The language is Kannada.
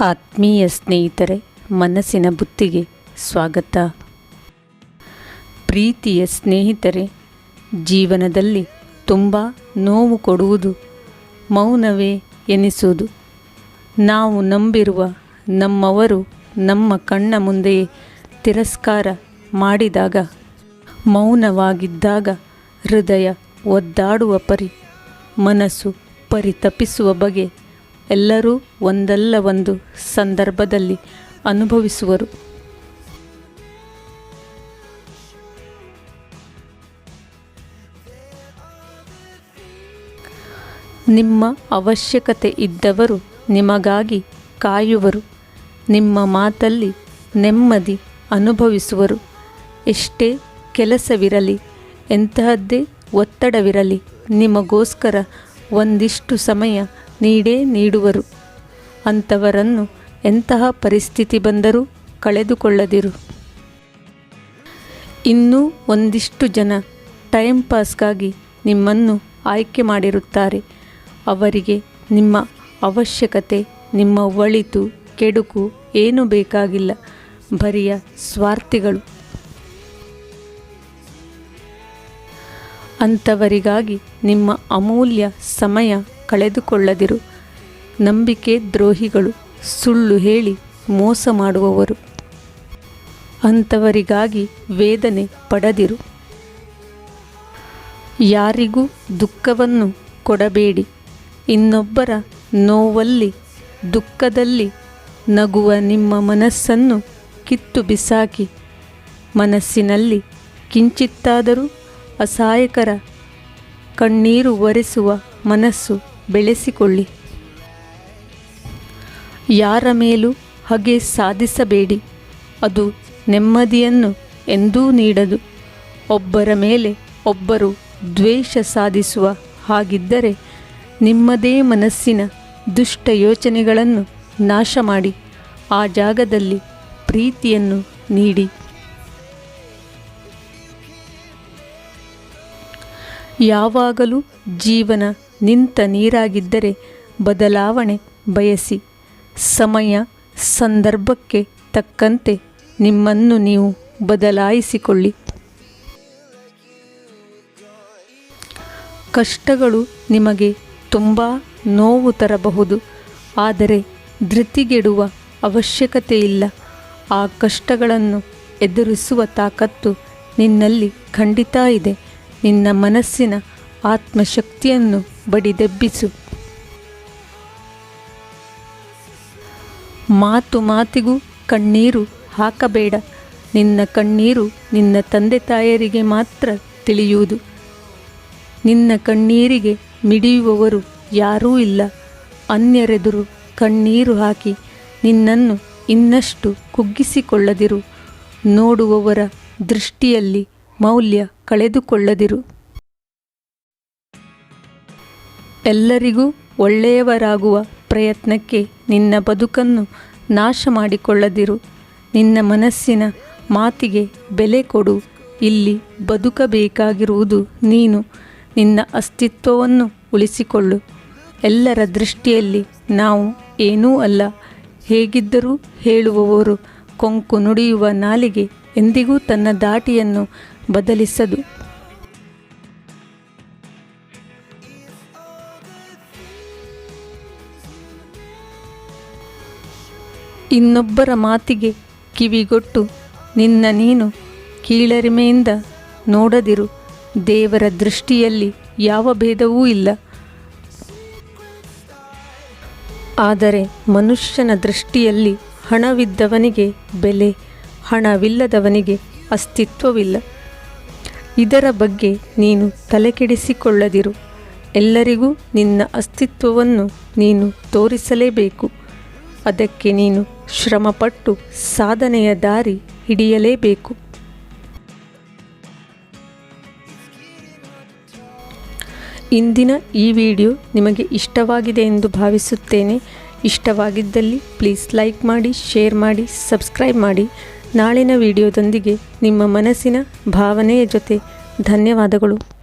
ಆತ್ಮೀಯ ಸ್ನೇಹಿತರೆ, ಮನಸ್ಸಿನ ಬುತ್ತಿಗೆ ಸ್ವಾಗತ. ಪ್ರೀತಿಯ ಸ್ನೇಹಿತರೆ, ಜೀವನದಲ್ಲಿ ತುಂಬ ನೋವು ಕೊಡುವುದು ಮೌನವೇ ಎನಿಸುವುದು. ನಾವು ನಂಬಿರುವ ನಮ್ಮವರು ನಮ್ಮ ಕಣ್ಣ ಮುಂದೆಯೇ ತಿರಸ್ಕಾರ ಮಾಡಿದಾಗ, ಮೌನವಾಗಿದ್ದಾಗ ಹೃದಯ ಒದ್ದಾಡುವ ಪರಿ, ಮನಸ್ಸು ಪರಿತಪಿಸುವ ಬಗೆ ಎಲ್ಲರೂ ಒಂದಲ್ಲ ಒಂದು ಸಂದರ್ಭದಲ್ಲಿ ಅನುಭವಿಸುವರು. ನಿಮ್ಮ ಅವಶ್ಯಕತೆ ಇದ್ದವರು ನಿಮಗಾಗಿ ಕಾಯುವರು. ನಿಮ್ಮ ಮಾತಲ್ಲಿ ನೆಮ್ಮದಿ ಅನುಭವಿಸುವರು. ಎಷ್ಟೇ ಕೆಲಸವಿರಲಿ, ಎಂತಹದ್ದೇ ಒತ್ತಡವಿರಲಿ, ನಿಮಗೋಸ್ಕರ ಒಂದಿಷ್ಟು ಸಮಯ ನೀಡುವರು. ಅಂಥವರನ್ನು ಎಂತಹ ಪರಿಸ್ಥಿತಿ ಬಂದರೂ ಕಳೆದುಕೊಳ್ಳದಿರು. ಇನ್ನೂ ಒಂದಿಷ್ಟು ಜನ ಟೈಮ್ ಪಾಸ್ಗಾಗಿ ನಿಮ್ಮನ್ನು ಆಯ್ಕೆ ಮಾಡಿರುತ್ತಾರೆ. ಅವರಿಗೆ ನಿಮ್ಮ ಅವಶ್ಯಕತೆ, ನಿಮ್ಮ ಒಳಿತು ಕೆಡುಕು ಏನೂ ಬೇಕಾಗಿಲ್ಲ. ಬರಿಯ ಸ್ವಾರ್ಥಿಗಳು. ಅಂಥವರಿಗಾಗಿ ನಿಮ್ಮ ಅಮೂಲ್ಯ ಸಮಯ ಕಳೆದುಕೊಳ್ಳದಿರು. ನಂಬಿಕೆ ದ್ರೋಹಿಗಳು, ಸುಳ್ಳು ಹೇಳಿ ಮೋಸ ಮಾಡುವವರು. ಅಂಥವರಿಗಾಗಿ ವೇದನೆ ಪಡದಿರು. ಯಾರಿಗೂ ದುಃಖವನ್ನು ಕೊಡಬೇಡಿ. ಇನ್ನೊಬ್ಬರ ನೋವಲ್ಲಿ, ದುಃಖದಲ್ಲಿ ನಗುವ ನಿಮ್ಮ ಮನಸ್ಸನ್ನು ಕಿತ್ತು ಬಿಸಾಕಿ, ಮನಸ್ಸಿನಲ್ಲಿ ಕಿಂಚಿತ್ತಾದರೂ ಅಸಹಾಯಕರ ಕಣ್ಣೀರು ಒರೆಸುವ ಮನಸ್ಸು ಬೆಳೆಸಿಕೊಳ್ಳಿ. ಯಾರ ಮೇಲೂ ಹಗೆ ಸಾಧಿಸಬೇಡಿ. ಅದು ನೆಮ್ಮದಿಯನ್ನು ಎಂದೂ ನೀಡದು. ಒಬ್ಬರ ಮೇಲೆ ಒಬ್ಬರು ದ್ವೇಷ ಸಾಧಿಸುವ ಹಾಗಿದ್ದರೆ, ನಿಮ್ಮದೇ ಮನಸ್ಸಿನ ದುಷ್ಟ ಯೋಚನೆಗಳನ್ನು ನಾಶ ಮಾಡಿ ಆ ಜಾಗದಲ್ಲಿ ಪ್ರೀತಿಯನ್ನು ನೀಡಿ. ಯಾವಾಗಲೂ ಜೀವನ ನಿಂತ ನೀರಾಗಿದ್ದರೆ ಬದಲಾವಣೆ ಬಯಸಿ. ಸಮಯ ಸಂದರ್ಭಕ್ಕೆ ತಕ್ಕಂತೆ ನಿಮ್ಮನ್ನು ನೀವು ಬದಲಾಯಿಸಿಕೊಳ್ಳಿ. ಕಷ್ಟಗಳು ನಿಮಗೆ ತುಂಬ ನೋವು ತರಬಹುದು, ಆದರೆ ಧೃತಿಗೆಡುವ ಅವಶ್ಯಕತೆ ಇಲ್ಲ. ಆ ಕಷ್ಟಗಳನ್ನು ಎದುರಿಸುವ ತಾಕತ್ತು ನಿನ್ನಲ್ಲಿ ಖಂಡಿತ ಇದೆ. ನಿನ್ನ ಮನಸ್ಸಿನ ಆತ್ಮಶಕ್ತಿಯನ್ನು ಬಡಿದೆಬ್ಬಿಸು. ಮಾತು ಮಾತಿಗೂ ಕಣ್ಣೀರು ಹಾಕಬೇಡ. ನಿನ್ನ ಕಣ್ಣೀರು ನಿನ್ನ ತಂದೆ ತಾಯರಿಗೆ ಮಾತ್ರ ತಿಳಿಯುವುದು. ನಿನ್ನ ಕಣ್ಣೀರಿಗೆ ಮಿಡಿಯುವವರು ಯಾರೂ ಇಲ್ಲ. ಅನ್ಯರೆದುರು ಕಣ್ಣೀರು ಹಾಕಿ ನಿನ್ನನ್ನು ಇನ್ನಷ್ಟು ಕುಗ್ಗಿಸಿಕೊಳ್ಳದಿರು. ನೋಡುವವರ ದೃಷ್ಟಿಯಲ್ಲಿ ಮೌಲ್ಯ ಕಳೆದುಕೊಳ್ಳದಿರು. ಎಲ್ಲರಿಗೂ ಒಳ್ಳೆಯವರಾಗುವ ಪ್ರಯತ್ನಕ್ಕೆ ನಿನ್ನ ಬದುಕನ್ನು ನಾಶ ಮಾಡಿಕೊಳ್ಳದಿರು. ನಿನ್ನ ಮನಸ್ಸಿನ ಮಾತಿಗೆ ಬೆಲೆ ಕೊಡು. ಇಲ್ಲಿ ಬದುಕಬೇಕಾಗಿರುವುದು ನೀನು. ನಿನ್ನ ಅಸ್ತಿತ್ವವನ್ನು ಉಳಿಸಿಕೊಳ್ಳು. ಎಲ್ಲರ ದೃಷ್ಟಿಯಲ್ಲಿ ನಾವು ಏನೂ ಅಲ್ಲ. ಹೇಗಿದ್ದರೂ ಹೇಳುವವರು. ಕೊಂಕು ನುಡಿಯುವ ನಾಲಿಗೆ ಎಂದಿಗೂ ತನ್ನ ದಾಟಿಯನ್ನು ಬದಲಿಸದು. ಇನ್ನೊಬ್ಬರ ಮಾತಿಗೆ ಕಿವಿಗೊಟ್ಟು ನಿನ್ನ ನೀನು ಕೀಳರಿಮೆಯಿಂದ ನೋಡದಿರು. ದೇವರ ದೃಷ್ಟಿಯಲ್ಲಿ ಯಾವ ಭೇದವೂ ಇಲ್ಲ. ಆದರೆ ಮನುಷ್ಯನ ದೃಷ್ಟಿಯಲ್ಲಿ ಹಣವಿದ್ದವನಿಗೆ ಬೆಲೆ, ಹಣವಿಲ್ಲದವನಿಗೆ ಅಸ್ತಿತ್ವವಿಲ್ಲ. ಇದರ ಬಗ್ಗೆ ನೀನು ತಲೆಕೆಡಿಸಿಕೊಳ್ಳದಿರು. ಎಲ್ಲರಿಗೂ ನಿನ್ನ ಅಸ್ತಿತ್ವವನ್ನು ನೀನು ತೋರಿಸಲೇಬೇಕು. ಅದಕ್ಕೆ ನೀನು ಶ್ರಮಪಟ್ಟು ಸಾಧನೆಯ ದಾರಿ ಹಿಡಿಯಲೇಬೇಕು. ಇಂದಿನ ಈ ವಿಡಿಯೋ ನಿಮಗೆ ಇಷ್ಟವಾಗಿದೆ ಎಂದು ಭಾವಿಸುತ್ತೇನೆ. ಇಷ್ಟವಾಗಿದ್ದಲ್ಲಿ ಪ್ಲೀಸ್ ಲೈಕ್ ಮಾಡಿ, ಶೇರ್ ಮಾಡಿ, ಸಬ್ಸ್ಕ್ರೈಬ್ ಮಾಡಿ. ನಾಳಿನ ವಿಡಿಯೋದೊಂದಿಗೆ ನಿಮ್ಮ ಮನಸ್ಸಿನ ಭಾವನೆಯ ಜೊತೆ. ಧನ್ಯವಾದಗಳು.